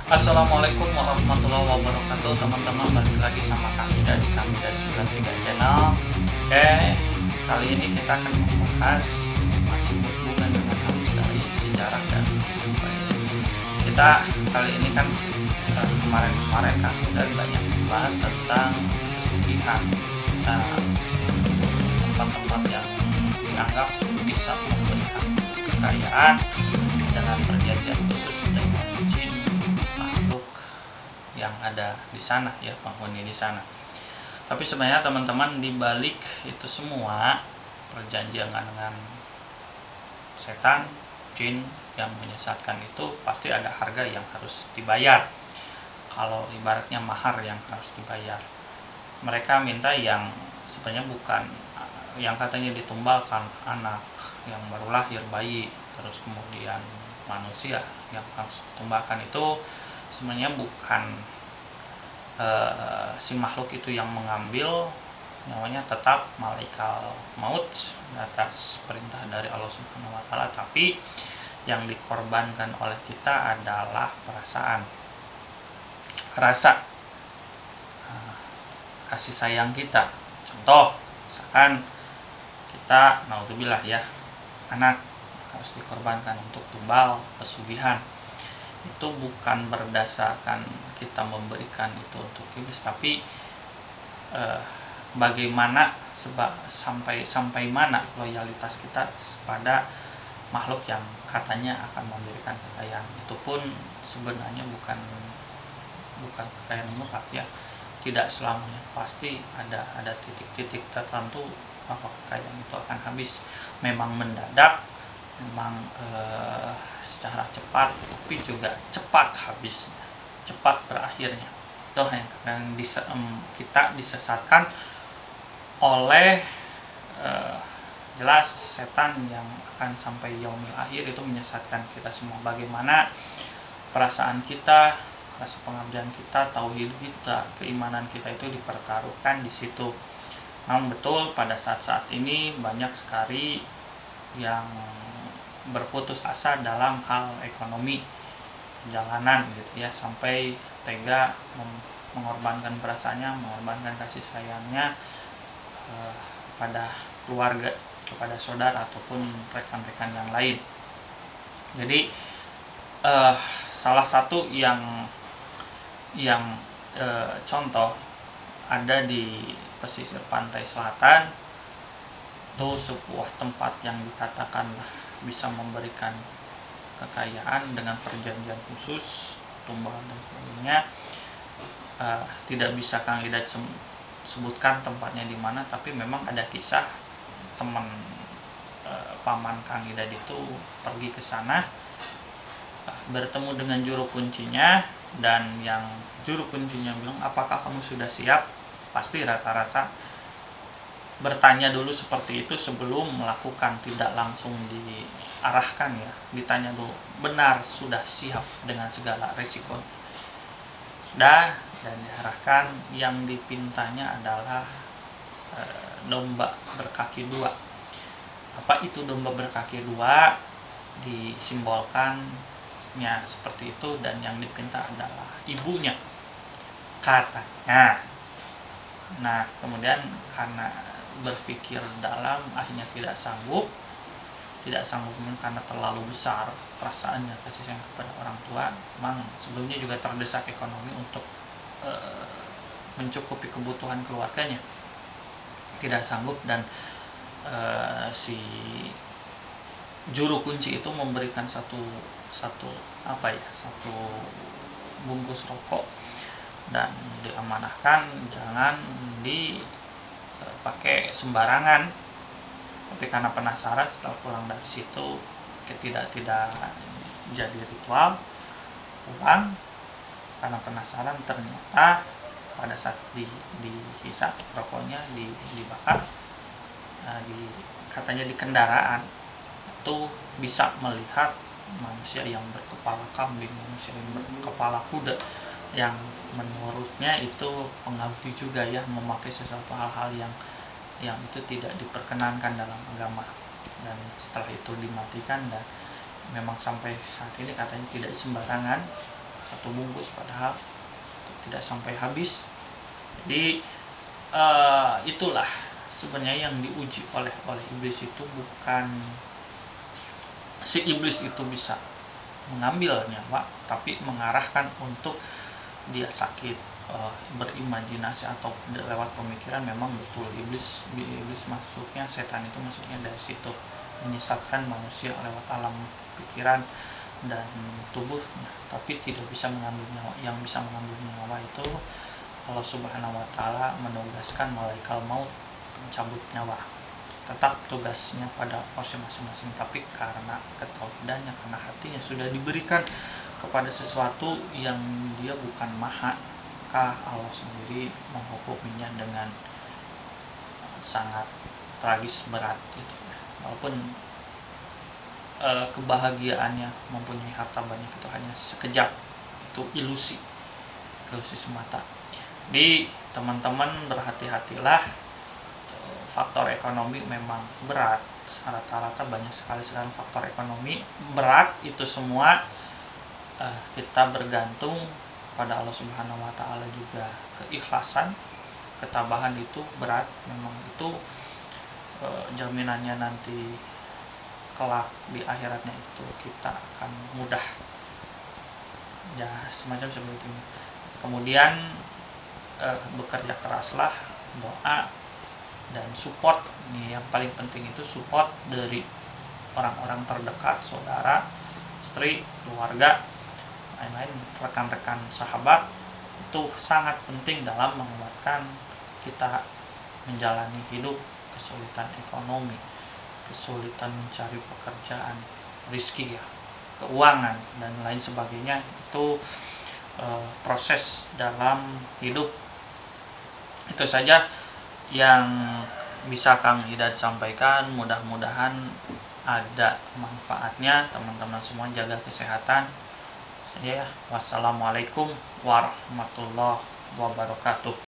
Assalamualaikum warahmatullahi wabarakatuh, teman-teman. Balik lagi sama kami dari Kamida 93 Channel. Oke, kali ini kita akan membahas masih berhubungan dengan dari sejarah dan kehidupan. Kita kali ini kan kemarin Kamida banyak membahas tentang pesugihan, tempat-tempat yang dianggap bisa memberikan kekayaan dengan perjanjian khusus dengan jin makhluk yang ada di sana, ya, penghuni di sana. Tapi sebenarnya teman-teman, di balik itu semua perjanjian dengan setan, jin yang menyesatkan itu pasti ada harga yang harus dibayar. Kalau ibaratnya mahar yang harus dibayar. Mereka minta yang sebenarnya bukan yang katanya ditumbalkan, anak yang baru lahir, bayi, terus kemudian manusia yang harus ditumbalkan itu sebenarnya bukan si makhluk itu yang mengambil nyawanya, tetap malaikat maut atas perintah dari Allah Subhanahu wa taala, tapi yang dikorbankan oleh kita adalah perasaan, rasa kasih sayang kita. Contoh, misalkan kita naudzubillah ya, anak harus dikorbankan untuk tumbal pesugihan. Itu bukan berdasarkan kita memberikan itu untuk iblis, tapi bagaimana sampai mana loyalitas kita pada makhluk yang katanya akan memberikan kekayaan. Itu pun sebenarnya bukan kekayaan mutlak, ya. Tidak selamanya, pasti ada titik-titik tertentu bahwa kekayaan itu akan habis. Memang mendadak, memang secara cepat, tapi juga cepat habisnya, cepat berakhirnya. Itu yang kita disesatkan oleh jelas setan yang akan sampai yaumil akhir itu menyesatkan kita semua. Bagaimana perasaan kita, rasa pengabdian kita, tauhid kita, keimanan kita itu dipertaruhkan di situ. Namun betul pada saat-saat ini banyak sekali yang berputus asa dalam hal ekonomi jalanan gitu ya, sampai tega mengorbankan perasaannya, mengorbankan kasih sayangnya pada keluarga, kepada saudara ataupun rekan-rekan yang lain. Jadi salah satu yang contoh ada di pesisir pantai selatan, itu sebuah tempat yang dikatakan bisa memberikan kekayaan dengan perjanjian khusus, tumbal dan sebagainya. Tidak bisa Kang Ida sebutkan tempatnya di mana, tapi memang ada kisah teman paman Kang Ida itu pergi ke sana, bertemu dengan juru kuncinya, dan yang juru kuncinya bilang, apakah kamu sudah siap? Pasti rata-rata bertanya dulu seperti itu sebelum melakukan, tidak langsung diarahkan, ya, ditanya dulu, benar sudah siap dengan segala resiko? Sudah, dan diarahkan. Yang dipintanya adalah domba berkaki dua. Apa itu domba berkaki dua? Disimbolkannya seperti itu, dan yang dipinta adalah ibunya, katanya. Nah, kemudian karena berpikir dalam, akhirnya tidak sanggup karena terlalu besar perasaannya, kasih sayang kepada orang tua. Memang sebelumnya juga terdesak ekonomi untuk mencukupi kebutuhan keluarganya, tidak sanggup, dan si juru kunci itu memberikan satu bungkus rokok dan diamanahkan jangan dipakai sembarangan. Tapi karena penasaran, setelah pulang dari situ tidak jadi ritual, pulang karena penasaran, ternyata pada saat dihisap rokoknya, dibakar, katanya di kendaraan itu bisa melihat manusia yang berkepala kambing, manusia yang berkepala kuda, yang menurutnya itu pengabdi juga, ya, memakai sesuatu hal-hal yang itu tidak diperkenankan dalam agama. Dan setelah itu dimatikan, dan memang sampai saat ini katanya tidak sembarangan satu bungkus padahal tidak sampai habis. Jadi itulah sebenarnya yang diuji oleh iblis itu, bukan si iblis itu bisa mengambil nyawa, tapi mengarahkan untuk dia sakit, berimajinasi atau lewat pemikiran. Memang betul iblis maksudnya, setan itu maksudnya dari situ, menyesatkan manusia lewat alam pikiran dan tubuhnya, tapi tidak bisa mengambil nyawa. Yang bisa mengambil nyawa itu Allah Subhanahu wa Ta'ala menugaskan malaikat maut mencabut nyawa. Tetap tugasnya pada porsi masing-masing, tapi karena ketauhidannya, karena hatinya sudah diberikan kepada sesuatu yang dia bukan maha, maka Allah sendiri menghukuminya dengan sangat tragis, berat gitu. Walaupun kebahagiaannya mempunyai harta banyak itu hanya sekejap, itu ilusi semata. Jadi teman-teman berhati-hatilah, faktor ekonomi memang berat, rata-rata banyak sekali sekarang faktor ekonomi berat. Itu semua kita bergantung pada Allah Subhanahu wa Ta'ala juga. Keikhlasan, ketabahan itu berat memang. Itu jaminannya nanti kelak di akhiratnya itu kita akan mudah, ya semacam seperti itu. Kemudian bekerja keraslah, doa dan support. Ini yang paling penting, itu support dari orang-orang terdekat, saudara, istri, keluarga, lain-lain, rekan-rekan, sahabat. Itu sangat penting dalam menguatkan kita menjalani hidup. Kesulitan ekonomi, kesulitan mencari pekerjaan, rezeki ya, keuangan dan lain sebagainya, itu proses dalam hidup. Itu saja yang bisa Kang Hidayat sampaikan. Mudah-mudahan ada manfaatnya. Teman-teman semua jaga kesehatan saja ya. Wassalamualaikum warahmatullahi wabarakatuh.